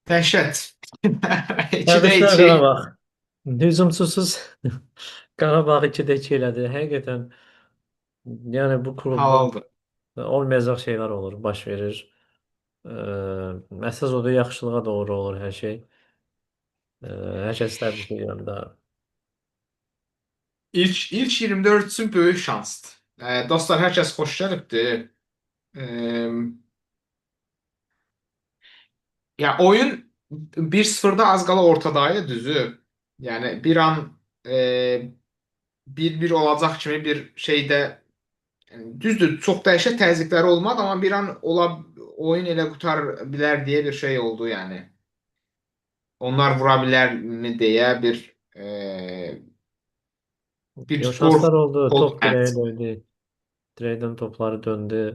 Dəhşət. İkidə Təbriklər iki. Qarabağ. Hücumsuzsuz Qarabağ 2-də 2 elədi. Həqiqətən yəni bu klubda Halaldır. olmayacaq şeylər olur, baş verir. Əsas odur yaxşılığa doğru olur hər şey. Hər kəs təbrik edirəm də. İlk 24 üçün böyük şansdır. Dostlar, hər kəs xoş gəlibdir. E, Ya oyun 1-0'da az qala ortadaydı, düzü. Yəni bir an 1-1 olacaq kimi bir şeydə, yəni düzdür, çox dəhşət təzyiqləri olmadı, amma bir an oyun elə qutar bilər deyə bir şey oldu yəni. Onlar vura bilərmi deyə bir Yo, qorxu şanslar oldu. oldu Top məndə. direğe döndü. Direkten topları döndü.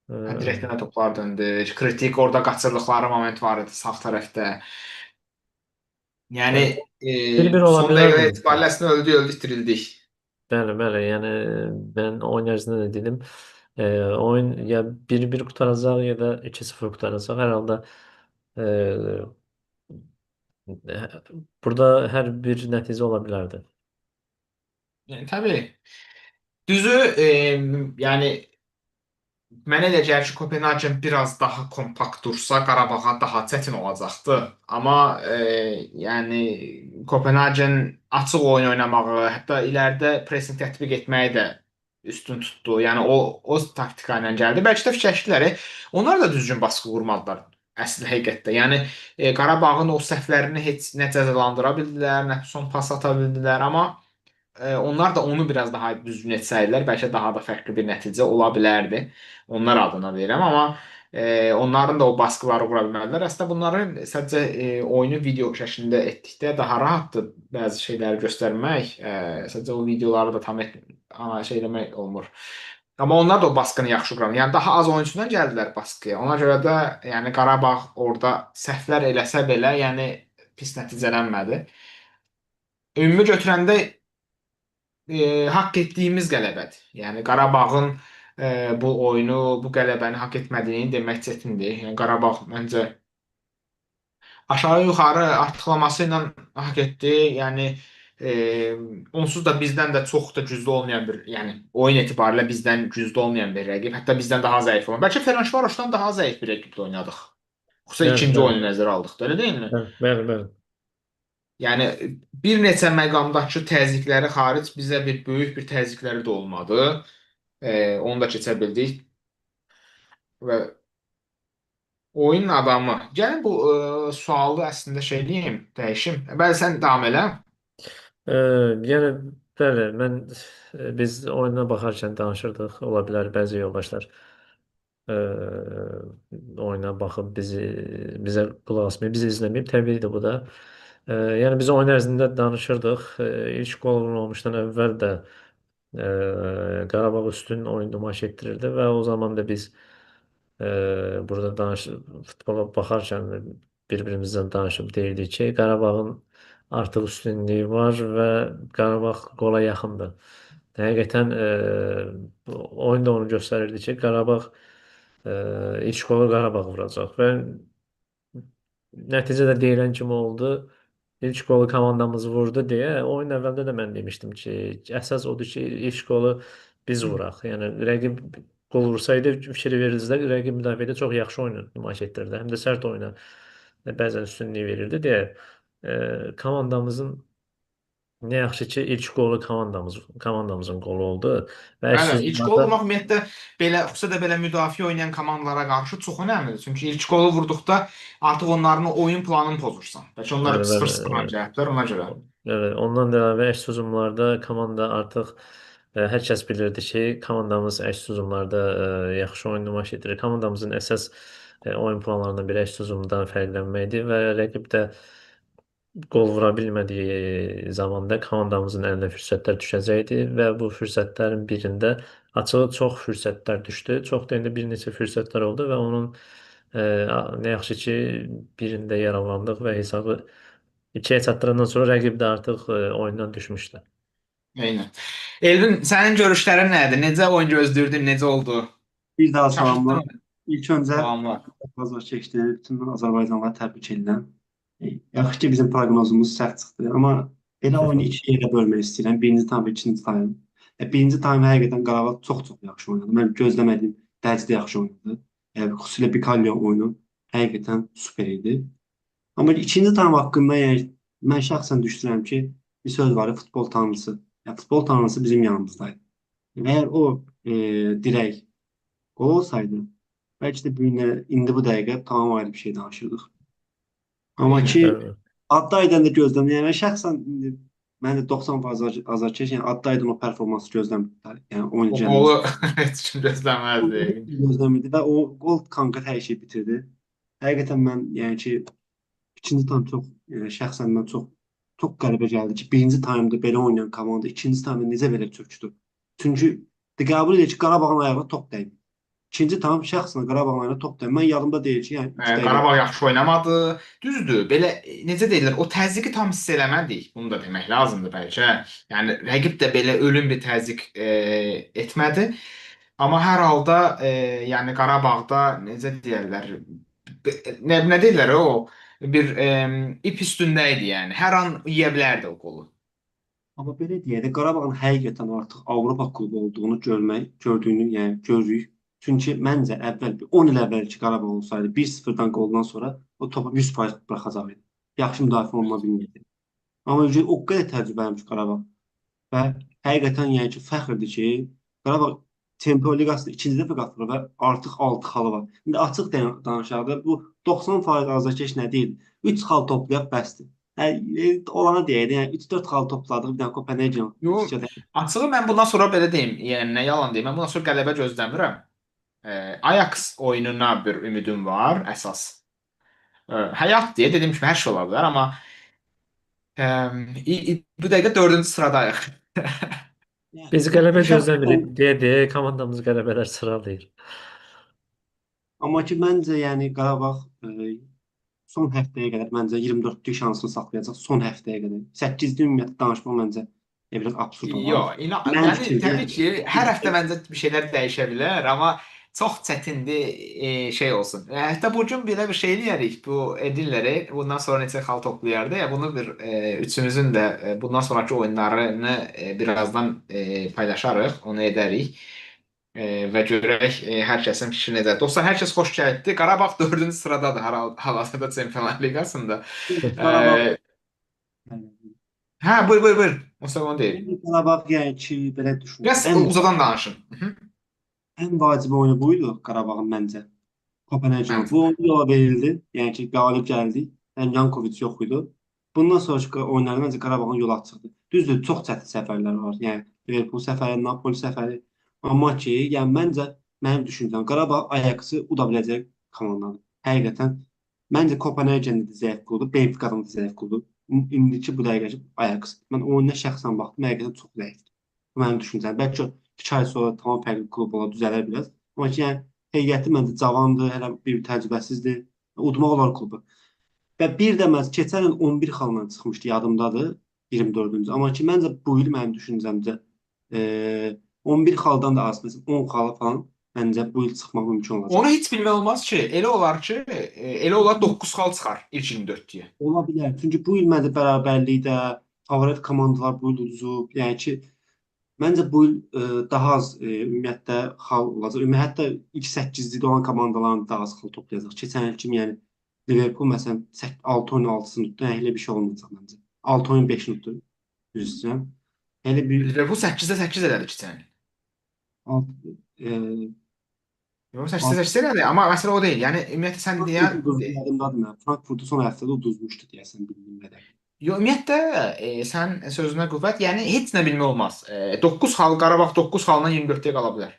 Direktə toplar döndü. Kritik orada qaçırdıqları moment var idi sağ tərəfdə. Yəni Yani 1-1 ola son dəqiqə bilərdi. etibarilə əslində öldü itirildik. Bəli, bəli. Yəni ben oyun ərzində də dedim. Oyun ya 1-1 qurtaracaq ya da 2-0 qurtaracaq. Hər halda e, burada hər bir nəticə ola bilərdi. Yəni təbii. Düzü, yəni mənə elə gəlir ki, Kopenhagen biraz daha kompakt dursa Qarabağa daha çətin olacaqdı. Amma yəni Kopenhagen açıq oyun oynamağı, hətta iləridə pressing tətbiq etməyi də üstün tutdu. Yəni o taktika ilə gəldi. Bəlkə də fikirləşdilər, onlar da düzgün baskı qurmadılar əsl həqiqətdə. Yəni Qarabağın o səhvlərini heç nə cəzalandıra bildilər, nə son pas ata bildilər, amma onlar da onu biraz daha düzgün etsəydilər, bəlkə daha da fərqli bir nəticə ola bilərdi. Onlar adına deyirəm, amma onların da o baskıları qura bilmədilər. Əslində bunları sadəcə oyunu video şəklində etdikdə daha rahatdır bəzi şeyləri göstərmək. Sadəcə o videoları da ana şey eləmək olmur. Amma onlar da o baskını yaxşı quradı. Yəni daha az oyunçudan gəldilər baskıya. Ona görə də yəni Qarabağ orada səhvlər eləsə belə, yəni pis nəticələnmədi. Ümumi götürəndə haqq etdiyimiz qələbədir. Yəni Qarabağın bu oyunu, bu qələbəni haqq etmədiyini demək çətindir. Yəni Qarabağ məncə aşağı yuxarı artıqlaması ilə haqq etdi. Yəni e, onsuz da bizdən də çox da güclü olmayan bir, yəni oyun etibarilə bizdən güclü olmayan bir rəqib, hətta bizdən daha zəif olan. Bəlkə Ferencvarosdan daha zəif bir rəqiblə oynadıq. Xüsusən Bəli, ikinci bəli. oyunu nəzərə aldıqda, elə deyilmi? Bəli, bəli, bəli. Yəni bir neçə məqamdakı təzyiqləri xaric bizə bir böyük bir təzyiqləri də olmadı. Onu da keçə bildik və oyunun adamı. Gəlin bu sualı əslində şey deyim, dəyişim. Bəli, sən davam elə. Ee, yəni bəli, biz oyuna baxarkən danışırdıq. Ola bilər bəzi yoldaşlar oyuna baxıb bizə qulaq asmayıb, bizi izləməyib. Təbiidir bu da. Yəni biz oyun ərzində danışırdıq. İlk qol olmuşdan əvvəl də Qarabağ üstün oyun nümayiş etdirirdi və o zaman da biz burada futbola baxarkən bir-birimizdən danışıb deyirdik ki, Qarabağın artıq üstünlüyü var və Qarabağ qola yaxındır. Həqiqətən bu oyun da onu göstərirdi ki, Qarabağ ilk qolu Qarabağ vuracaq və nəticədə deyilən kimi oldu. İlk qolu komandamız vurdu deyə oyun əvvəldə də mən demişdim ki, əsas odur ki, ilk qolu biz vuraq. Yəni rəqib qol vursaydı fikir verirdilər, rəqib müdafiədə çox yaxşı oyun nümayiş etdirdi. Həm də sərt oyuna bəzən üstünlük verirdi deyə komandamızın nə yaxşı ki, ilk qolu komandamızın qolu oldu və Bəli, əks ilk qol hücumlarda vurmaq ümumiyyətlə belə, xüsusilə də belə müdafiə oynayan komandalara qarşı çox önəmlidir. Çünki ilk qolu vurduqda artıq onların oyun planını pozursan. Bəlkə onlar bəli, bəli, 0-0 gəliblər ona görə. evet, ondan da əlavə əks hücumlarda komanda artıq hər kəs bilirdi ki, komandamız əks hücumlarda yaxşı oyun nümayiş etdirir. Komandamızın əsas oyun planlarından biri əks hücumdan fərqlənməkdir və rəqib də qol vura bilmədiyi zamanda komandamızın əlinə fürsətlər düşəcəkdi və bu fürsətlərin birində açığı çox fürsətlər düşdü. Çox deyəndə bir neçə fürsətlər oldu və onun nə yaxşı ki, birində yaralandıq və hesabı 2-yə çatdırandan sonra rəqib də artıq oyundan düşmüşdü. Eynən. Elvin, sənin görüşlərin nədir? Necə oyun gözləyirdin? Necə oldu? Bir daha Çaşırtdı salamlar. mı? İlk öncə Salamlar. Azərkeşləri bütün Azərbaycanlıları təbrik edirəm. Yaxşı ki, bizim proqnozumuz səhv çıxdı. Amma elə oyunu iki yerə bölmək istəyirəm. Birinci tam və ikinci time. Birinci time həqiqətən Qarabağ çox-çox yaxşı oynadı. Mən gözləmədiyim dərəcədə yaxşı oynadı. Xüsusilə Bikalyo oyunu həqiqətən super idi. Amma ikinci time haqqında yəni mən şəxsən düşünürəm ki, bir söz var, futbol tanrısı. Futbol tanrısı bizim yanımızdaydı. Əgər o dirək gol olsaydı, bəlkə də bu günə, indi bu dəqiqə tamam ayrı bir şey danışırdıq. Amma Aynen. ki, Addaydan da gözləmirəm. Yəni mən şəxsən indi mən də 90% azarkeş, yəni Addaydan o performansı gözləmirdim. Yəni O oynayacağını qolu heç kim gözləməzdi. gözləmirdi və o gol konkret hər şeyi bitirdi. Həqiqətən mən yəni ki, ikinci tam çox şəxsən mən çox qəribə gəldi ki, birinci taymda belə oynayan komanda ikinci taymda necə belə çökdü. Çünki qəbul edir ki, Qarabağın ayağına top dəydi. İkinci tam şəxsən Qarabağın ayağına top dəydi. Mən yadımda deyir ki, yəni 3 dəqiqə Qarabağ yaxşı oynamadı. Düzdür. Belə necə deyirlər, o təzyiqi tam hiss eləmədik. Bunu da demək lazımdır bəlkə. Yəni rəqib də belə ölüm bir təzyiq etmədi. Amma hər halda yəni Qarabağda necə deyirlər, nə deyirlər o bir ip üstündə idi yəni. Hər an yeyə bilərdi o qolu. amma belə deyək də Qarabağın həqiqətən artıq Avropa klubu olduğunu gördüyünü, yəni görürük. Çünki məncə əvvəl bir 10 il əvvəlki Qarabağ olsaydı 1-0-dan qoldan sonra o topu 100% buraxacaq idi. Yaxşı müdafiə oluna bilmirdi. Amma o qədər təcrübəliymiş Qarabağ. Və həqiqətən yəni ki, fəxrdir ki, Qarabağ Çempionlar Liqasında ikinci dəfə qatılır və artıq 6 xalı var. İndi açıq danışaq da bu 90% azarkeş nə deyil? 3 xal toplayaq bəsdir. Hə, olana deyək də, yəni 3-4 xal topladıq, bir dənə Copenhagen Yo, fikirdə. açığı mən bundan sonra belə deyim, yəni nə yalan deyim, mən bundan sonra qələbə gözləmirəm. Ajax oyununa bir ümidim var əsas. Həyat deyə dediyim kimi hər şey ola bilər, amma bu dəqiqə dördüncü sıradayıq. Yəni, Biz qələbə şəxsən gözləmirik deyə komandamız qələbələr sıralayır. amma ki məncə yəni Qarabağ son həftəyə qədər məncə 24-lük şansını saxlayacaq son həftəyə qədər. 8-də ümumiyyətlə danışmaq məncə biraz absurd olar. Yox, Mənim yəni fikrimcə təbii ki, hər həftə məncə bir şeylər dəyişə bilər, amma çox çətindir şey olsun. Hətta bu gün belə bir şey eləyərik. Bu edirlər. Bundan sonra neçə xal toplayardı ya. Bunu bir üçümüzün də bundan sonraki oyunlarını birazdan paylaşarıq, onu edərik. Və görək hər kəsin fikri necədir. Dostlar, hər kəs xoş gəlibdi. Qarabağ 4-cü sıradadır hal-hazırda Çempionlar Liqasında. Qarabağ E, hə, buyur, buyur, buyur. Mustafa onu deyir. yəni Qarabağ yəni ki, belə düşünürəm. Biraz uzadan danışın. Mhm. Ən vacib oyunu buydu Qarabağın məncə. Kopenhagen. Məncə Bu də. oyun yola verildi. Yəni ki, qalib gəldik. Yəni Yankovic yox idi. Bundan sonraki oyunlarda məncə Qarabağın yolu açıqdır. Düzdür, çox çətin səfərlər var. Yəni Liverpool səfəri, Napoli səfəri. Amma ki, yəni məncə mənim düşüncəm Qarabağ Ajaxı uda biləcək komandadır. Həqiqətən məncə Kopenhagen də zəif klubdur, Benfica-dan da zəif klubdur. İndiki bu dəqiqəki Ajax. Mən oyuna şəxsən baxdım, həqiqətən çox zəifdir. Bu mənim düşüncəm. Bəlkə 2 ay sonra tamam fərqli klub ola, düzələr biraz. Amma ki, yəni heyəti məncə cavandır, hələ bir təcrübəsizdir. Udmaq olar klubu. Və bir də məhz keçən il 11 xalla çıxmışdı, yadımdadır, 24-cü. Amma ki, məncə bu il mənim düşüncəmcə 11 xaldan da az, məsələn 10 xal falan məncə bu il çıxmaq mümkün olacaq. Onu heç bilmək olmaz ki. Elə olar ki, elə olar 9 xal çıxar ilk 24-düyə. Ola bilər. Çünki bu il məncə bərabərlikdə favorit komandalar bu il uduzub. Yəni ki, məncə bu il daha az ümumiyyətlə xal olacaq. Ümumiyyətlə ilk 8-də olan komandaların daha az xal toplayacaq. Keçən il kimi yəni Liverpool məsələn 6 oyun 6-sını tutdu. Yəni, elə bir şey olmayacaq məncə. 6 oyun 5-ni tutdu. Düz istəyirəm. Elə bir Liverpool 8-də 8 elədi keçən il. 6 Yox, 8-də 8 elədi, amma məsələ o deyil. Yəni ümumiyyətlə sən Frankfurt deyən uduzdu yadımdadır mən. Frankfurtu son həftədə uduzmuşdu deyəsən bildiyim qədər. yox, ümumiyyətlə sən sözünə qüvvət, yəni heç nə bilmək olmaz. 9 xal Qarabağ 9 xaldan 24-dəyə qala bilər.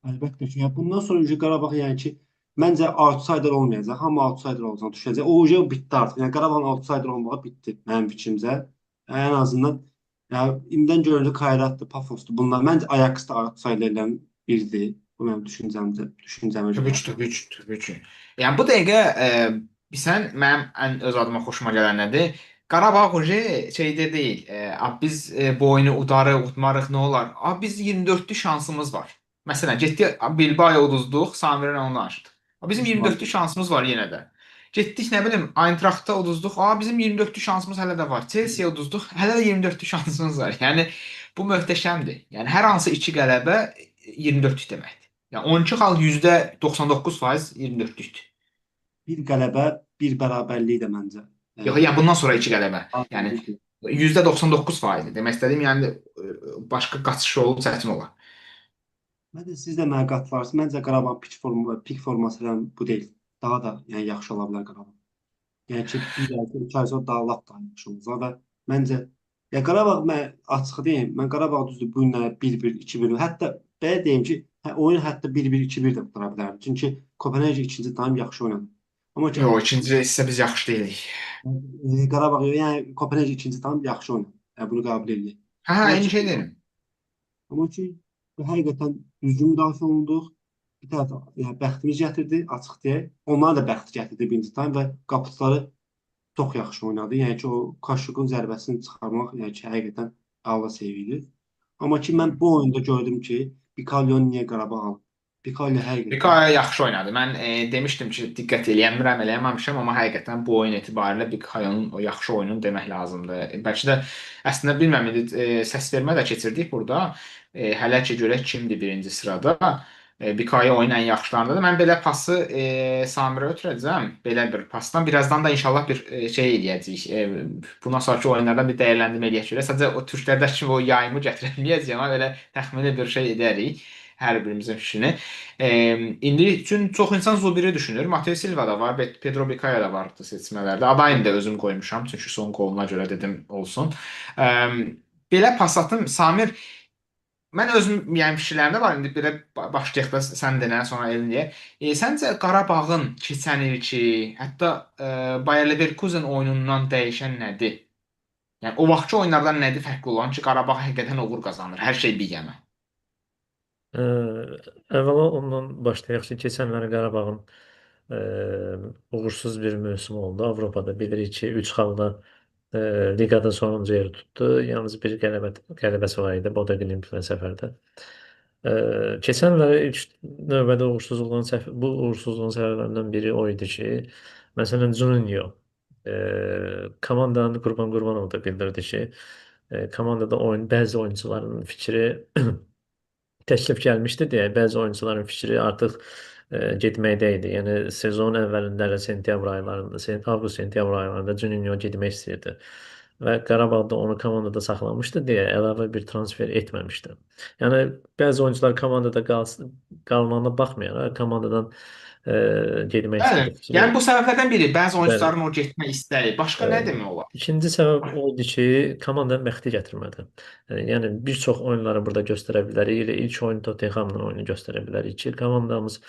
Əlbəttə ki, yəni bundan sonra Uji Qarabağ yəni ki, məncə outsider olmayacaq. Hamı outsider olacaq, düşəcək. O Uji bitdi artıq. Yəni Qarabağın outsider olmağı bitdi mənim fikrimcə. Ən azından yəni indidən göründü Kayratdır, Pafosdur. Bunlar məncə Ajax da outsiderlərdən biridir. Bu mənim düşüncəmə Təbii görə. ki, təbii ki, təbii ki. Yəni bu dəqiqə bilsən mənim ən öz adıma xoşuma gələn nədir? Qarabağ hoca şeydə deyil. Biz bu oyunu udarıq, udmarıq, nə olar? Biz 24'lük şansımız var. Məsələn, getdik Bilbao'ya uduzduq, Samirə ilə onu danışdıq. Bizim Müslüman. 24'lük şansımız var yenə də. Getdik nə bilim Eintracht'a uduzduq. Bizim 24'lük şansımız hələ də var. Chelsea'yə uduzduq. Hələ də 24'lük şansımız var. Yəni bu möhtəşəmdir. Yəni hər hansı 2 qələbə 24'lük deməkdir. Yəni 12 xal %99% 24'lükdür. Bir qələbə, bir bərabərlik də məncə. Yox, yəni bundan sonra 2 qələbə. Yəni Azdır. %99% demək istədiyim, yəni başqa qaçış yolu çətin olar. Məncə siz də mənə qatılarsınız. Məncə Qarabağ pik forması ilə bu deyil. Daha da yəni yaxşı ola bilər Qarabağ. Yəni ki, bir ay, 2 ay sonra daha lap daha yaxşı olacaq və məncə ya Qarabağ mən açıq deyim, mən Qarabağ düzdür bu günləri 1-1, 2-1, hətta belə deyim ki, oyun hətta 1-1, 2-1 də qutara bilərdi. Çünki Kopenhagen ikinci tam yaxşı oynadı. Amma ki Yox, ikinci hissə biz yaxşı deyilik. Qarabağ yəni Kopenhagen ikinci tam yaxşı oynadı. Yəni bunu qəbul edirəm. Hə, Amma eyni ki, şey deyirəm. amma ki həqiqətən düzgün müdafiə olunduq. Bir tərəf yəni bəxtimiz gətirdi, açıq deyək. Onların da bəxti gətirdi birinci tam və qapıçıları çox yaxşı oynadı. Yəni ki, o Kaşukun zərbəsini çıxarmaq, yəni ki, həqiqətən Allah sevilir. Amma ki, mən bu oyunda gördüm ki, Bikalyonu niyə Qarabağ alıb? Bikalyo həqiqətən Bikayo yaxşı oynadı. Mən demişdim ki, diqqət eləyəmirəm, eləməmişəm, amma həqiqətən bu oyun etibarilə Bikayonun o yaxşı oyununu demək lazımdır. Bəlkə də əslində bilmirəm, indi səs vermə də keçirdik burada. Hələ ki görək kimdir birinci sırada. Bikayo oyunun ən yaxşılarındadır. Mən belə pası Samirə ötürəcəm. Belə bir pasdan. Birazdan da inşallah bir şey eləyəcəyik. Bundan sonraki oyunlardan bir dəyərləndirmə eləyək. Sadəcə o türklərdəki kimi o yayımı gətirə amma belə təxmini bir şey edərik hər birimizin fikrini. İndi üçün çox insan Zubiri düşünür. Mateo Silva da var, Pedro Bicaya da vardı seçmələrdə. Adayını da özüm qoymuşam, çünki son qoluna görə dedim olsun. Belə pas atım Samir, mən özüm yəni fikirlərimdə var. İndi belə başlayaq da sən denə, sonra Elniyə. Səncə Qarabağın keçən ilki, hətta Bayer Leverkusen oyunundan dəyişən nədir? Yəni o vaxtki oyunlardan nədir fərqli olan ki, Qarabağ həqiqətən uğur qazanır, hər şey bir yana. Ə, Əvvəla ondan başlayaq ki, keçənləri Qarabağın ə, uğursuz bir mövsüm oldu. Avropada bilirik ki, 3 xalla liqada sonuncu yeri tutdu. Yalnız bir qələbəsi var idi, Bodo Glimtlə səfərdə. Keçənləri ilk növbədə bu uğursuzluğun səbəblərindən biri o idi ki, məsələn, Juninho komandanın Qurban Qurbanov da bildirdi ki, komandada bəzi oyunçuların fikri təklif gəlmişdi deyə bəzi oyunçuların fikri artıq getməkdə idi. Yəni sezon əvvəlində elə sentyabr aylarında, avqust-sentyabr aylarında Juninho getmək istəyirdi və Qarabağ da onu komandada saxlamışdı deyə əlavə bir transfer etməmişdi. Yəni bəzi oyunçular komandada qalmağına baxmayaraq komandadan getmək Bəli. istədi fikri. Yəni bu səbəblərdən biri bəzi Bəli. oyunçuların o getmə istəyi. Başqa nə demək olar? İkinci səbəb o idi ki, komandanın bəxti gətirmədi. Yəni bir çox oyunları burada göstərə bilərik. Elə ilk oyun Tottenhamla oyunu göstərə bilərik ki, komandamız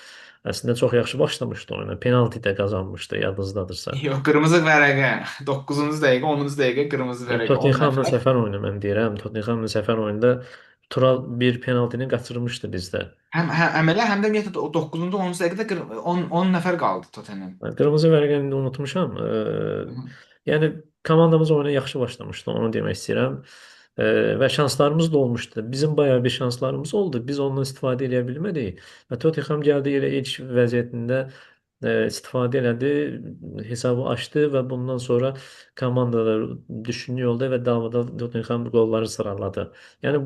əslində çox yaxşı başlamışdı oyuna. Penalti də qazanmışdı, yadınızdadırsa. Yox, qırmızı vərəqə. 9-cu dəqiqə, 10-cu dəqiqə qırmızı vərəqə. 10 Tottenhamla nəfər. səfər oyunu mən deyirəm. Tottenhamla səfər oyununda Tural bir penaltini qaçırmışdı bizdə. Həm elə, həm də ümumiyyətlə o 9-cu, 10-cu dəqiqədə 10 nəfər qaldı Tottenham. Qırmızı vərəqəni indi unutmuşam. Hı -hı. Yəni komandamız oyuna yaxşı başlamışdı, onu demək istəyirəm. Və şanslarımız da olmuşdu. Bizim bayağı bir şanslarımız oldu. Biz ondan istifadə edə bilmədik. Və Tottenham gəldi elə ilk vəziyyətində istifadə elədi, hesabı açdı və bundan sonra komandalar düşündüyü yolda və davada Tottenham qolları sıraladı. Yəni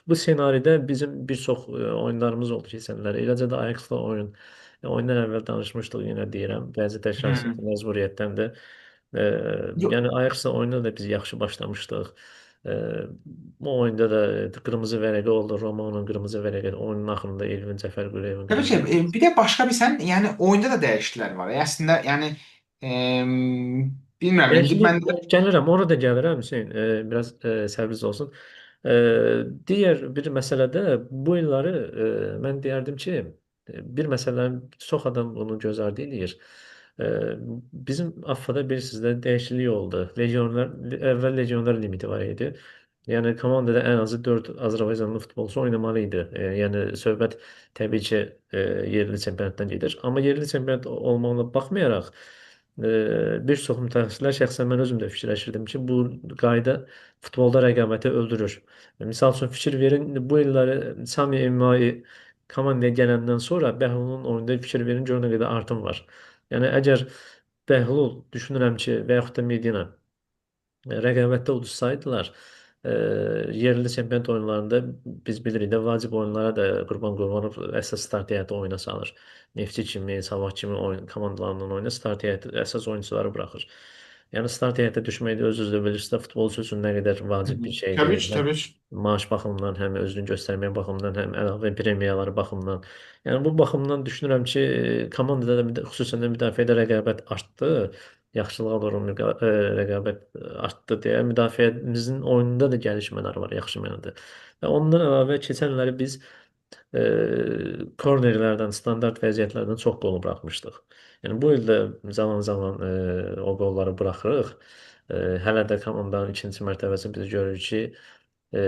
bu senaridə bizim bir çox oyunlarımız oldu keçənlər. Eləcə də Ajax-la oyundan əvvəl danışmışdıq, yenə deyirəm. Bəzi təkrar Hı. məcburiyyətdəndir. E, Yo- Yəni Ajax-la oyunda da biz yaxşı başlamışdıq. E, Bu oyunda da qırmızı vərəqə oldu. Romanın qırmızı vərəqə, oyunun axırında Elvin Cəfərquliyevin Təbii ki, qırmızı vərəqə. bir də başqa bir sən, yəni oyunda da dəyişikliklər var. Əslində, yəni bilmirəm, indi Dəyişiklik məndə gəlirəm, ona da gəlirəm Hüseyn. Biraz səbriniz olsun. E, Digər bir məsələdə bu illəri mən deyərdim ki, bir məsələni çox adam bunu göz ardı eləyir. E, Bizim AFFA-da bilirsiniz də dəyişiklik oldu. Əvvəl legioner limiti var idi. Yəni komandada ən azı 4 Azərbaycanlı futbolçu oynamalı idi. Yəni söhbət təbii ki, yerli çempionatdan gedir. Amma yerli çempionat olmağına baxmayaraq bir çox mütəxəssislər, şəxsən mən özüm də fikirləşirdim ki, bu qayda futbolda rəqabəti öldürür. Misal üçün fikir verin, bu illəri Sami Emai komandaya gələndən sonra Bəhlulun oyunda fikir verin görün nə qədər artım var. Yəni əgər Bəhlul düşünürəm ki, və yaxud da Medina rəqabətdə udursaydılar, yerli çempionat oyunlarında biz bilirik də vacib oyunlara da Qurban Qurbanov əsas start heyəti oyuna salır. Neftçi kimi, Sabah kimi oyun komandalarından oyuna start heyəti əsas oyunçuları buraxır. Yəni start heyətə düşmək də özünüz də bilirsiniz də futbolçu üçün nə qədər Hı vacib hı. bir Təbii şeydir. ki, Həm təbii ki. maaş baxımından, həm özünü göstərmək baxımından, həm əlavə premiyaları baxımından. Yəni bu baxımdan düşünürəm ki, komandada da xüsusən də müdafiədə rəqabət artdı. Yaxşılığa doğru rəqabət artdı deyə müdafiəmizin oyununda da gəlişmələr var yaxşı mənada. Və ondan əlavə keçən illəri biz kornerlərdən, standart vəziyyətlərdən çox qol buraxmışdıq. Yəni bu il də zaman-zaman o qolları buraxırıq. Hələ də komandanın ikinci mərtəbəsi biz görürük ki, e,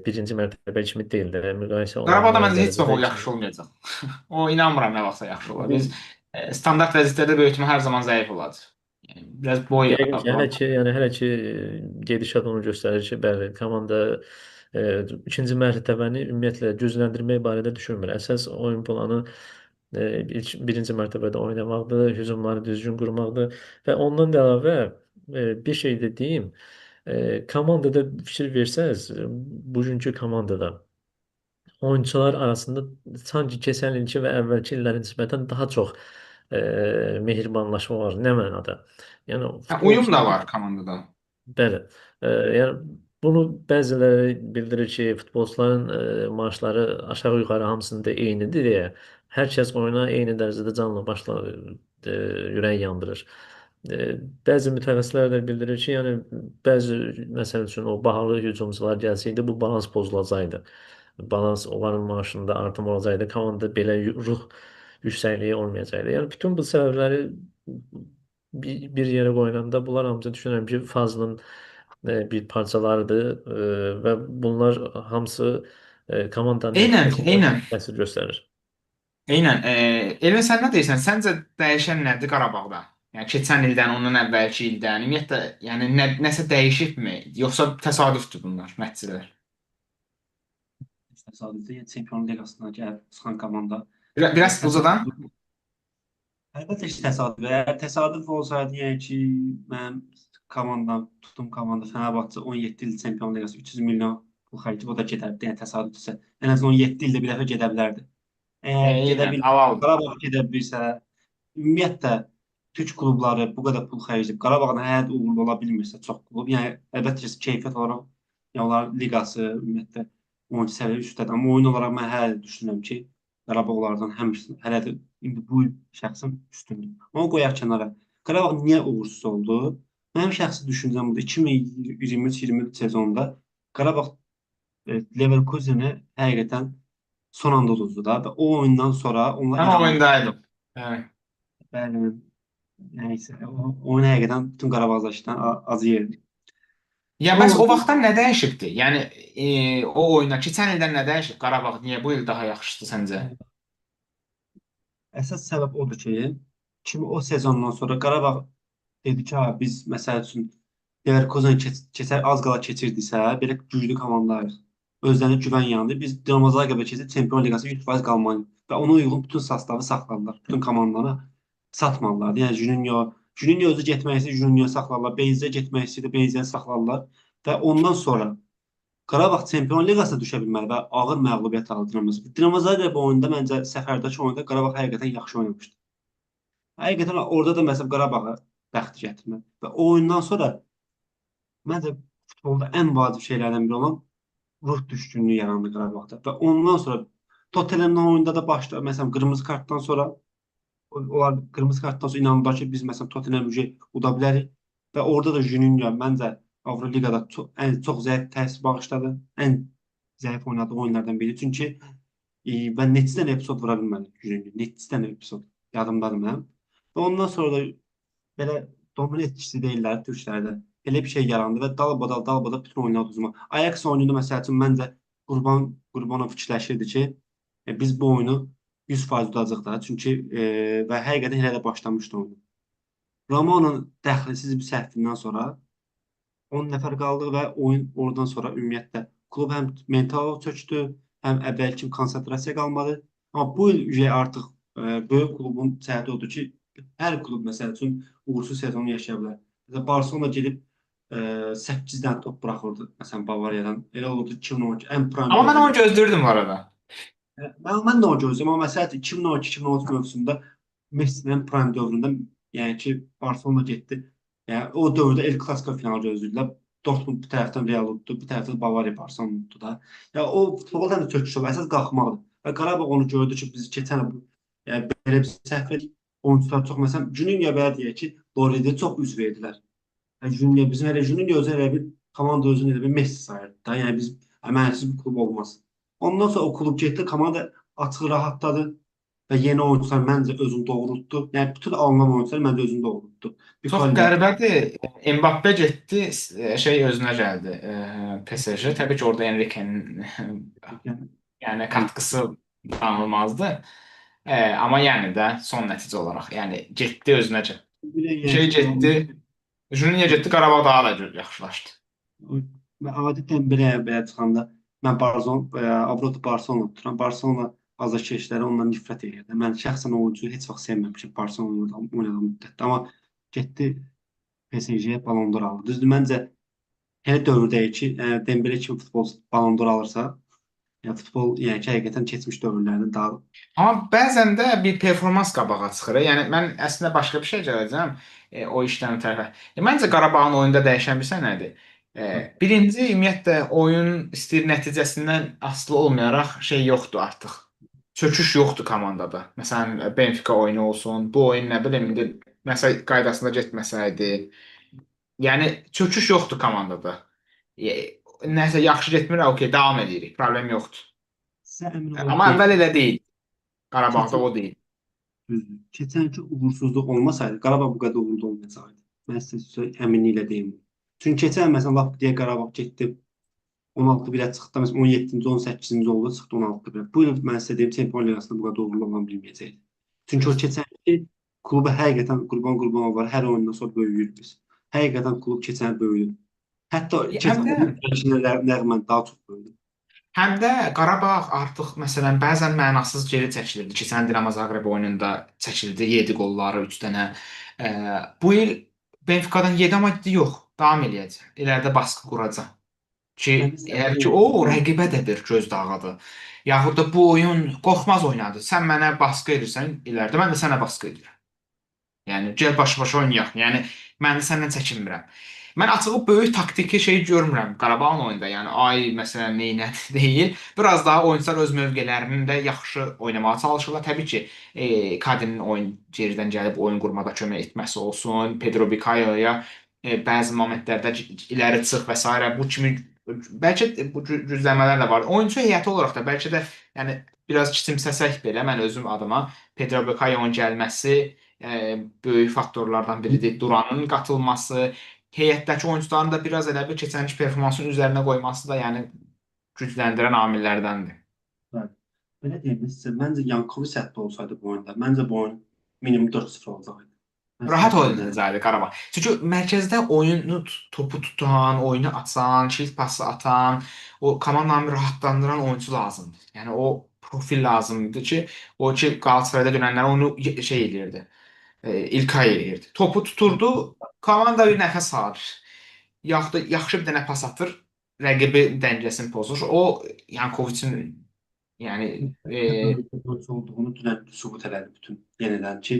birinci mərtəbə kimi deyil də. Müqayisə Qarabağda olunmayan məncə heç vaxt dərəcədə o ikinci. yaxşı olmayacaq. O inanmıram nə vaxtsa yaxşı olar. Bu Biz standart vəziyyətlərdə böyütmə hər zaman zəif olar. Yəni, biraz boy yəqin ki, hələ problem. ki, yəni hələ ki gedişat onu göstərir ki, bəli, komanda e, ikinci mərtəbəni ümumiyyətlə gücləndirmək barədə düşünmür. Əsas oyun planı birinci mərtəbədə oynamaqdır, hücumları düzgün qurmaqdır və ondan da əlavə bir şey də deyim, komandada fikir versəz, bugünkü komandada oyunçular arasında sanki keçən ilki və əvvəlki illərə nisbətən daha çox mehribanlaşma var. Nə mənada? Yəni Hə, uyum da futbolçuların var komandada. bəli. Yəni bunu bəziləri bildirir ki, futbolçuların maaşları aşağı-yuxarı hamısında eynidir deyə hər kəs oyuna eyni dərəcədə canla başla ürək yandırır. E, Bəzi mütəxəssislər də bildirir ki, yəni bəzi məsəl üçün o bahalı hücumçular gəlsəydi bu balans pozulacaqdı. Balans onların maaşında artım olacaqdı. Komanda belə ruh yüksəkliyi olmayacaqdı. Yəni bütün bu səbəbləri bir yerə qoyulanda bunlar hamısı düşünürəm ki, Fazlın bir parçalarıdır və bunlar hamısı komandanın Eynən, nəticəsində eynən. təsir göstərir. Eynən. Elvin sən nə deyirsən? Səncə dəyişən nədir Qarabağda? Yəni keçən ildən, ondan əvvəlki ildən, ümumiyyətlə, yəni nəsə dəyişibmi? Yoxsa təsadüfdür bunlar, nəticələr? Təsadüfdə Çempionlar Liqasına gəlib çıxan komanda. Biraz ucadan. Təsadüf. Əlbəttə ki, təsadüf. Əgər təsadüf olsaydı, yəni ki, mənim komandam, tutum komanda Fenerbahçe 17 il Çempionlar Liqası 300 milyon pul xərcləyib, o da gedərdi. Yəni təsadüfsə, ən azından 17 ildə bir dəfə gedə bilərdi. Əgər gedə Eynən, bil, aval. Qarabağ gedə bilirsə, ümumiyyətlə türk klubları bu qədər pul xərcləyib Qarabağdan həyat uğurlu ola bilmirsə, çox klub. Yəni əlbəttə ki, keyfiyyət olaraq yəni onların liqası ümumiyyətlə oyunçu səviyyə üstədir. Amma oyun olaraq mən hələ də düşünürəm ki, Qarabağ onlardan hələ də indi bu il şəxsən üstündür. Onu qoyaq kənara. Qarabağ niyə uğursuz oldu? Mənim şəxsi düşüncəm budur. 2023-24 sezonunda Qarabağ Leverkuseni həqiqətən son anda uduzdu da və o oyundan sonra onlar Mən o İranlı oyundaydım. Yəni. bəli, nəysə, o oyun həqiqətən bütün Qarabağdaşdan acı yerdi. Ya bəs Amma o vaxtdan nə dəyişibdi? Yəni o oyuna keçən ildən nə dəyişib? Qarabağ niyə bu il daha yaxşıdır səncə? əsas səbəb odur ki, kimi o sezondan sonra Qarabağ dedi ki, ha, biz məsəl üçün Leverkusen keçər az qala keçirdiksə, belə güclü komandayıq. Özlərinə güvən yandı. Biz Dinamo Zagrebə keçib Çempionlar Liqası 100% qalmalıyıq. Və ona uyğun bütün sastavı saxladılar. Bütün komandanı satmadılar. Yəni Juninho özü getmək istəyir, Juninho saxladılar. Benzə getmək istəyir, Benzəni saxladılar. Və ondan sonra Qarabağ Çempionlar Liqasına düşə bilmədi və ağır məğlubiyyət aldı Dinamo. Dinamo Zagreb oyununda məncə səfərdəki oyunda Qarabağ həqiqətən yaxşı oynamışdı. Həqiqətən orada da məsələn Qarabağa bəxt gətirmədi. Və o oyundan sonra məncə futbolda ən vacib şeylərdən biri olan ruh düşkünlüyü yarandı Qarabağda. Və ondan sonra Tottenham'la oyunda da başladı. Məsələn, qırmızı kartdan sonra onlar qırmızı kartdan sonra inandılar ki, biz məsələn Tottenham'ı uda bilərik. Və orada da Juninho məncə Avroliqada çox zəif təsir bağışladı. Ən zəif oynadığı oyunlardan biri. Çünki mən neçə dənə epizod vura bilmədim Juninho. Neçə dənə epizod yadımdadır mənim. Və ondan sonra da belə domine etkisi deyirlər türklərdə. Elə bir şey yarandı və dalbadal bütün oyunlar uduzma. Ajax oyununda məsəl üçün məncə Qurbanov fikirləşirdi ki, biz bu oyunu 100% udacağıq da. Çünki və həqiqətən elə də başlamışdı oyunu. Ramonun dəxilsiz bir səhvindən sonra 10 nəfər qaldı və oyun oradan sonra ümumiyyətlə klub həm mental çökdü, həm əvvəlki konsentrasiya qalmadı Amma bu il artıq böyük klubun səhhəti odur ki, hər klub məsəl üçün uğursuz sezonu yaşaya bilər. Məsələn, Barselona gedib 8 dənə top buraxırdı. Məsələn, Bavariyadan. Elə olurdu 2012 ən prime Amma mən dövründə. onu gözləyirdim bu arada. Mən də o gözləyirəm. Amma məsələn 2012-2013 mövsümündə Messi'nin prime dövründə yəni ki, Barselona getdi. Yəni o dövrdə El Clasico finalı gözləyirdilər. Dortmund bir tərəfdən Real uddu, bir tərəfdən Bavariya Barcelona uddu da. Ya o futbolda həm də çöküş oldu. Əsas qalxmaqdır. Və Qarabağ onu gördü ki, biz keçən il yəni belə bir səhv etdik. Oyunçular çox məsələn Juninho belə deyək ki, Loridə çox üz verdilər. Yəni Juninho bizim elə Juninho özü elə bir komanda özünü elə bir Messi sayırdı da. Yəni biz əməlsiz bir klub olmaz. Ondan sonra o klub getdi, komanda açıq rahatladı və yeni oyunçular məncə özünü doğrultdu. Yəni bütün alınan oyunçular məncə özünü doğrultdu. Çox Bukayo qəribədir. Mbappe getdi, şey özünə gəldi. PSG. Təbii ki, orada Enrique'nin yəni katkısı danılmazdı. Amma yəni də son nəticə olaraq, yəni getdi özünə gəldi. bir də Şey yəni getdi. Juninho getdi, Qarabağ daha da yaxşılaşdı. və adətən belə çıxanda mən Avropa Barcelona tuturam. Barcelona azarkeşləri ondan nifrət edirdi. Mən şəxsən o oyuncuyu heç vaxt sevməmişəm Barcelona'da oynadığı müddətdə. Amma getdi PSG Ballon d'Or aldı. Düzdür, məncə elə dövrdəyik ki, Dembele kimi futbolçu Ballon d'Or alırsa, yəni futbol yəni ki, həqiqətən keçmiş dövrlərdə daha Amma bəzən də bir performans qabağa çıxır. Yəni mən əslində başqa bir şey gələcəm o işdən ötərə. Məncə Qarabağın oyunda dəyişən bir şey nədir? Birinci ümumiyyətlə oyun istəyir nəticəsindən asılı olmayaraq şey yoxdur artıq. Çöküş yoxdur komandada. Məsələn, Benfica oyunu olsun, bu oyun nə bilim indi məsəl qaydasında getməsəydi, yəni çöküş yoxdur komandada. Nəsə yaxşı getmir, okey, davam edirik. Problem yoxdur. sizə əmin Amma olaq əvvəl elə deyil. Qarabağda ki, o deyil. düzdür. Keçənki uğursuzluq olmasaydı, Qarabağ bu qədər uğurlu olmayacaqdı. Mən sizə əminliklə deyim. Çünki keçən məsələn lap deyə Qarabağ getdi 16 birə çıxdı. Məsələn 17-ci, 18-ci oldu, çıxdı 16 birə. Bu il mən sizə deyim Çempionlar Liqasında bu qədər uğurlu ola bilməyəcəkdi. Çünki o keçənki klubu həqiqətən qurban var. Hər oyundan sonra böyüyür biz. Həqiqətən klub keçən il böyüdü. Hətta Həm də keçən nəğmən daha çox böyüdü. Həm də Qarabağ artıq məsələn bəzən mənasız geri çəkilirdi. Keçən Dinamo Zagreb oyununda çəkildi 7 qolları 3 dənə. Bu il Benficadan 7 amma yox, davam eləyəcək. İləride baskı quracaq. Ki, elə ki o rəqibə də bir göz dağıdır. Yaxud da bu oyun qorxmaz oynadı. Sən mənə baskı edirsən, iləride mən də sənə baskı edirəm. Yəni gəl baş-başa oynayaq. Yəni mən də səndən çəkinmirəm. Mən açığı böyük taktiki şey görmürəm Qarabağın oyunda. Yəni ay məsələn neynədir deyil. Biraz daha oyunçular öz mövqelərinin də yaxşı oynamağa çalışırlar. Təbii ki, Kadinin oyun geridən gəlib oyun qurmada kömək etməsi olsun, Pedro Bicalio'ya bəzi momentlərdə iləri çıx və s. bu kimi bəlkə bu güzləmələr də var. Oyunçu heyəti olaraq da bəlkə də yəni biraz kiçimsəsək belə mən özüm adıma Pedro Bicalio'nun gəlməsi böyük faktorlardan biridir. Duranın qatılması, heyətdəki oyunçuların da biraz elə bir keçənki performansın üzərinə qoyması da yəni gücləndirən amillərdəndir. Bəli. Belə deyim sizə, məncə Yankovic səhvdə olsaydı bu oyunda, məncə bu oyun minimum 4-0 olacaqdı. Rahat oynayacaqdı Qarabağ. Çünki mərkəzdə oyunu topu tutan, oyunu açan, kilit pası atan, o komandanı rahatlandıran oyuncu lazımdır. Yəni o profil lazımdır ki, o ki Qalatasarayda dönənlər onu şey eləyirdi. İlkay eləyirdi. Topu tuturdu, komanda bir nəfəs alır. Yaxud da yaxşı bir dənə pas atır, rəqibi dəngəsini pozur. O Yankovicin yəni Oyuncu olduğunu dünən sübut elədi bütün yenidən ki,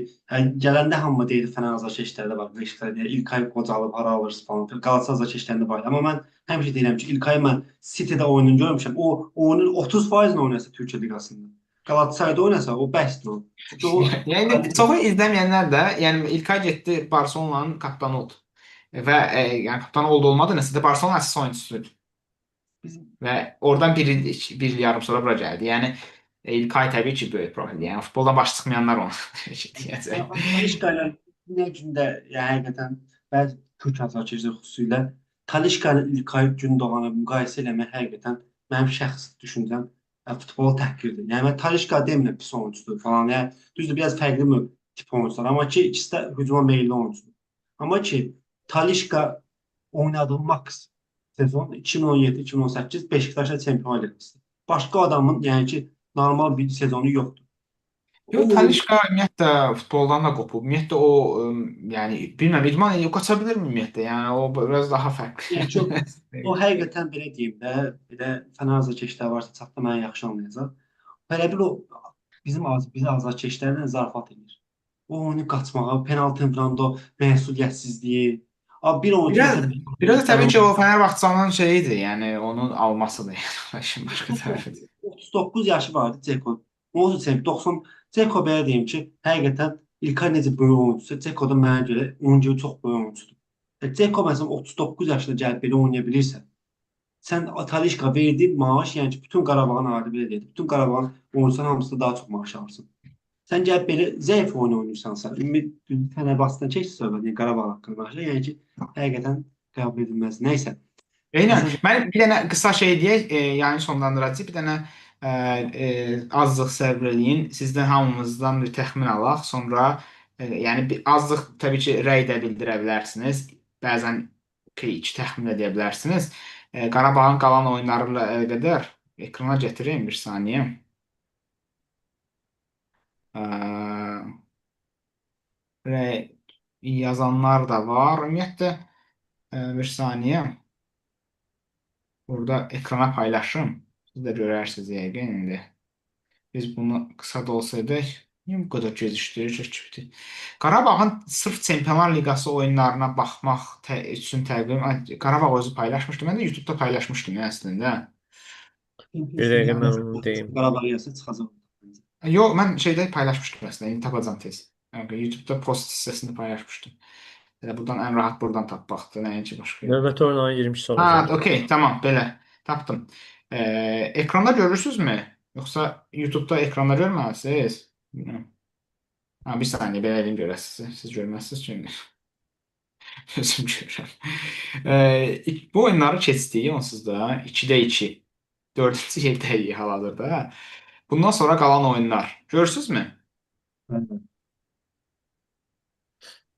gələndə hamı deyir Fənər azarkeşlərdə var, Beşiktaşda deyir İlkay qocalıb hara alırız falan. Qalatasaray azarkeşlərində var. Amma mən həmişə deyirəm ki, İlkayı mən City-də oyununu görmüşəm. O oyunun 30%-ni oynasa Türkiyə liqasında. Qalatasarayda oynasa o bəsdir o. Çünki o yəni çoxu izləməyənlər də, yəni İlkay getdi Barselonanın kapitanı oldu. Və yəni kapitan oldu olmadı nəsə də Barselona əsas oyunçusuydu. Və oradan bir il yarım sonra bura gəldi. Yəni İlkay təbii ki böyük profildir. Yəni futboldan baş çıxmayanlar onu deyəcək. Talişka ilə nə gündə həqiqətən bəzi Türk azarkeşlər xüsusilə Talişka ilə İlkay Gündoğanı müqayisə eləmək həqiqətən mənim şəxsi düşüncəm futbolu təhqirdir. Yəni mən Talişka demirəm pis oyunçudur falan. Yəni düzdür biraz fərqli tip oyunçular, amma ki ikisi də hücuma meyilli oyunçudur. Amma ki Talişka oynadığı maks sezon 2017-2018 Beşiktaşla Çempionlar Liqası. Başqa adamın yəni ki normal bir sezonu yoxdur. O Yox, Talişka ümumiyyətlə futboldan da qopub. Ümumiyyətlə o yəni bilmirəm, idman edib qaça bilirmi ümumiyyətlə? Yəni o biraz daha fərqli. yəni çox o həqiqətən belə deyim də, belə fənazə keçlər varsa çatda mənə yaxşı anlayacaq. Belə bir o bizi azarkeşlərlə zarafat edir. O onu qaçmağa, penaltı falan da o məsuliyyətsizliyi. Abi bir oyuncu Biraz, məsələn biraz da təbii ki o Fenerbahçe'nin şeyidir, yəni onun almasıdır. Yəni işin başqa tərəfidir. 39 yaşı vardı Ceko. Onu sevib 90 Ceko belə deyim ki, həqiqətən İlkay necə böyük oyunçusu, Ceko da mənə görə onun gibi çox böyük oyunçudur. Ceko məsələn 39 yaşında gəlib belə oynaya bilirsə, sən Talişka verdiyin maaş, yəni ki, bütün Qarabağın adı belə deyil. Bütün Qarabağın oyuncuların hamısı daha çox maaş alırsın. Sən gəlib belə zəif oyun oynayırsansa, ümid Fənərbağçıdan keç söhbət, yəni Qarabağ haqqında danışır. Yəni ki, həqiqətən qəbul edilməz. Nəysə. Eynən. Məsələn, Mən bir dənə qısa şey deyək, yəni sonlandıracağıq. Bir dənə azlıq səbr eləyin. Sizdən hamımızdan bir təxmin alaq. Sonra yəni bir azlıq təbii ki, rəy də bildirə bilərsiniz. Bəzən iki təxmin edə bilərsiniz. Qarabağın qalan oyunları ilə əlaqədar ekrana gətireyim bir saniyə. E, rəy yazanlar da var. Ümumiyyətlə bir saniyə. Burada ekrana paylaşım. Siz də görərsiniz yəqin indi. Biz bunu qısa da olsaydı, niyə bu qədər gecikdirir? Qarabağın sırf Çempionlar Liqası oyunlarına baxmaq üçün təqvim Qarabağ özü paylaşmışdı. Mən də YouTube-da paylaşmışdım əslində. Bir dəqiqə mən onu deyim. Qarabağ gəlsə çıxacaq. Yox, mən şeydə paylaşmışdım əslində. İndi tapacağam tez. Yəni, YouTube-da post hissəsində paylaşmışdım. Elə buradan ən rahat buradan tapmaqdır, nəinki başqa. Növbəti oyun ayın 22-si Ha, olacaq. okey, tamam, belə. Tapdım. Ekranda görürsünüzmü? Yoxsa YouTube-da ekranda görməlisiniz? Bilmirəm. Ha, bir saniyə belə edeyim görəsiniz. Siz görməzsiniz çünki. Özüm görürəm. Bu oyunları keçdik onsuz da. 2-də 2. 4-cü yerdəyik hal-hazırda. Bundan sonra qalan oyunlar. Görürsünüzmü? Bəli.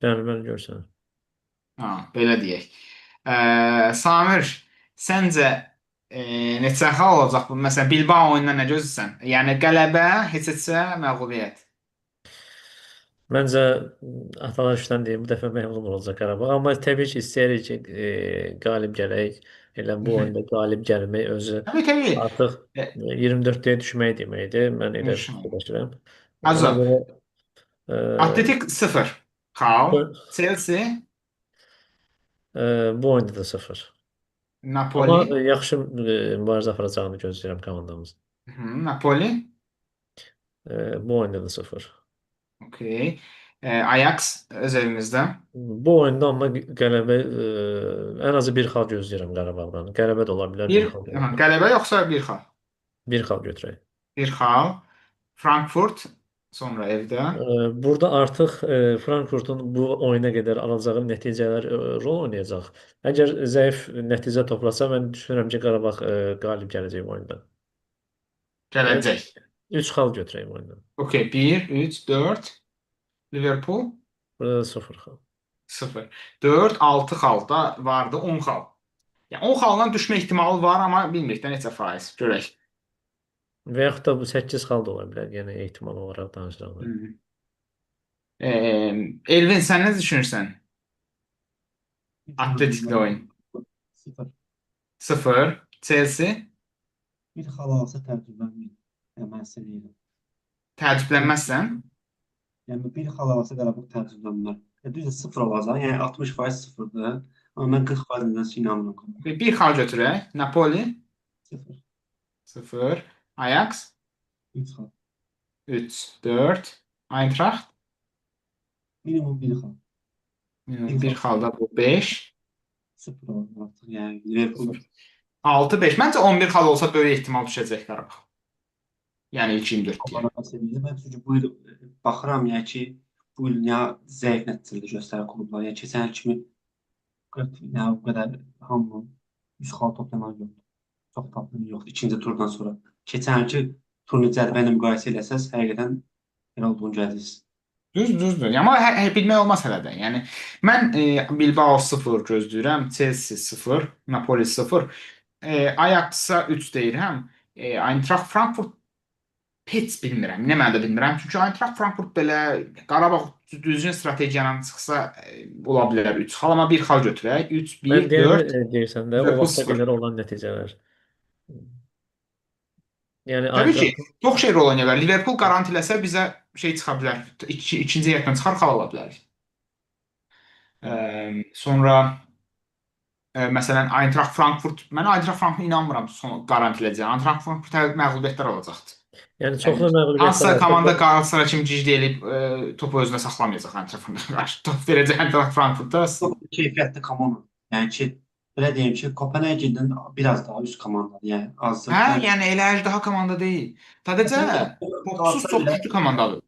Bəli, görsən. Ha, belə deyək. Samir, səncə neçə xal olacaq bu? Məsələn, Bilbao oyununa nə gözləyirsən? Yəni qələbə, heç-heçsə məğlubiyyət. Məncə atalar üçdən deyim, bu dəfə məğlub olacaq Qarabağ. Amma təbii ki, istəyirik ki, qalib gələk. Elə bu oyunda qalib gəlmək özü Təbii, təbii. artıq 24-dəyə düşmək deməkdir. Mən elə İnşallah. fikirləşirəm. Ona Azər, görə Atletik 0. Xal. Chelsea, bu oyunda da 0. Napoli. Amma yaxşı mübarizə aparacağını gözləyirəm komandamızın. Napoli. Bu oyunda da 0. Okey. Ajax öz evimizdə. Bu oyunda amma qələbə ən azı bir xal gözləyirəm Qarabağdan. Qələbə də ola bilər, bir xal da ola bilər. Qələbə yoxsa bir xal? Bir xal götürək. Bir xal. Frankfurt sonra evdə. Burada artıq Frankfurtun bu oyuna qədər alacağı nəticələr rol oynayacaq. Əgər zəif nəticə toplasa, mən düşünürəm ki, Qarabağ qalib gələcək bu oyunda. Gələcək. 3 xal götürək bu oyundan. Okey. 1, 3, 4. Liverpool. Burada da 0 xal. 0. 4, 6 xal da vardı. 10 xal. Yəni 10 xaldan düşmə ehtimalı var, amma bilmirik də neçə faiz. Görək. Və yaxud da bu 8 xal da ola bilər. Yəni ehtimal olaraq danışırıq. Elvin, sən nə düşünürsən? Atletiklə oyun. 0. 0. Chelsea. Bir xal alsa təəccüblənməyin. Yəni mən sizə deyirəm. Təəccüblənməzsən? Yəni bir xal alsa Qarabağ təəccüblənmər. Düzdür 0 olacaq. Yəni 60% 0-dır. Amma mən 40% nəsə inanmıram. Bir xal götürək. Napoli. 0. 0. Ajax. 3 xal. 3, 4. Eintracht. Minimum bir xal. Bir xal da bu 5. 0 olacaq artıq. Yəni Liverpool 6, 5. Məncə 11 xal olsa böyük ehtimal düşəcək Qarabağ. Yəni ilk 24-dəyə. Qarabağ seviyyəsi. Mən çünki bu il baxıram, yəni ki, bu il nə zəif nəticələr göstərir klublar. Yəni keçən il kimi yəni bu qədər hamı 3 xal toplanan yoxdur. Çox tapılan yoxdur ikinci turdan sonra. Keçən ilki turnir cədvəli ilə müqayisə eləsəz, həqiqətən elə olduğunu gələcəksiniz. Düzdür. Amma bilmək olmaz hələ də. Yəni mən Bilbao 0 gözləyirəm, Chelsea 0, Napoli 0. Ajax-a 3 deyirəm. Eintracht Frankfurt Heç bilmirəm. Nə mənada bilmirəm. Çünki Eintracht Frankfurt belə Qarabağ düzgün strategiya ilə çıxsa ola bilər 3 xal, amma 1 xal götürək. 3 Mən 1 deyəni 4 deyirsən də, o Liverpool vaxta 0. qədər olan nəticələr. Yəni Təbii ki, Eintracht çox şey rol oynayır. Liverpool garantiləsə bizə şey çıxa bilər. İkinci heyətdən çıxar xal ala bilərik. Sonra məsələn Eintracht Frankfurt, mən Eintracht Frankfurt inanmıram son garantiləyəcək. Eintracht Frankfurt hər məğlubiyyətlər alacaqdı. yəni Yəni çoxlu məğlubiyyətlər hansısa alsa komanda da, Galatasaray kimi gicd eləyib topu özünə saxlamayacaq Eintracht Frankfurt. Top verəcək Eintracht Frankfurta. Çox keyfiyyətli komanda. Yəni ki, belə deyim ki, Kopenhagen'dən biraz daha üst komandadır. Yəni azca Hə, bəlkə. yəni elə daha komanda deyil. Sadəcə Məsələn, topsuz Galatasaray çox belə güclü komandadır.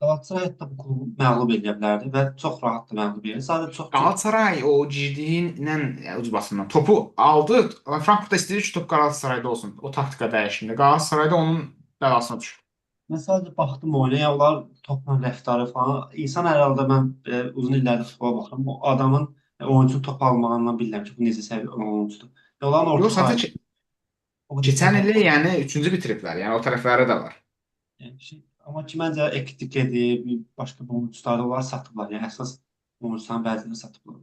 Galatasaray hətta bu klubu məğlub edə bilərdi və çox rahat da məğlub edir. Sadəcə çox Galatasaray o ciddiyyətlə ucbatından topu aldı. Frankfurt istəyir ki, top Galatasarayda olsun. O taktika dəyişindi. Galatasarayda onun bəlasına düşür. mən sadəcə baxdım oyuna, ya onlar topla rəftarı falan. İnsan hər halda mən uzun illərdir futbola baxıram. O adamın oyunçunun top almağından bilirəm ki, bu necə səviyyə oyunçudur. Ya onların orta Yox, sahə sadəcə o qədər keçən səviyyəli. ildə yəni 3-cü bitiriblər. Yəni o tərəfləri də var. Yəni şey, amma ki məncə Ekitike'dir, bir başqa bir oyunçuları onlar satıblar. Yəni əsas oyunçuların bəzilərini satıblar.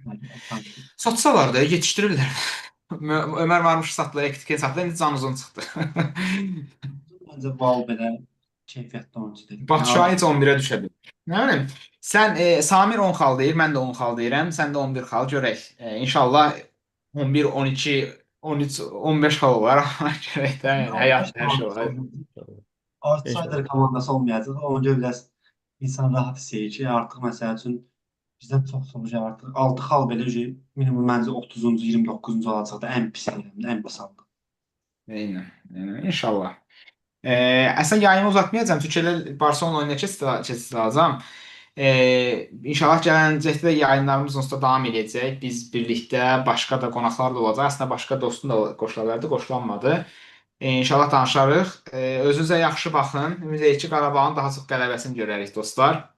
Yəni, sanki. Satsalar da yetişdirirlər. Ömər Marmuş satdılar, Ektiken satdılar, indi can uzun çıxdı. Məncə Val belə keyfiyyətli oyunçu deyil. Batu Yəni, Şahin heç 11-ə düşə bilər. Nə bilim, sən Samir 10 xal deyir, mən də 10 xal deyirəm, sən də 11 xal görək. İnşallah 11, 12, 13, 15 xal olar. Görək də, yəni həyat hər şey olar. outsider inşallah. komandası olmayacaq. Ona görə biraz insan rahat hiss edir ki, artıq məsəl üçün bizdən çox sonucu artıq 6 xal belə minimum məncə 30-cu, 29-cu olacaq da ən pis yerində, ən pis halda. Eynən, eynən, inşallah. Əslində yayımı uzatmayacağam, çünki elə Barselona oyuna keçəcəm. İnşallah gələcəkdə də yayınlarımız onsuz da davam edəcək. Biz birlikdə başqa da qonaqlar da olacaq. Əslində başqa dostum da qoşula bilərdi, qoşulanmadı. İnşallah danışarıq. Özünüzə yaxşı baxın. Ümid edirəm ki, Qarabağın daha çox qələbəsini görərik dostlar.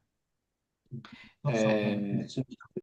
Çox sağ olun.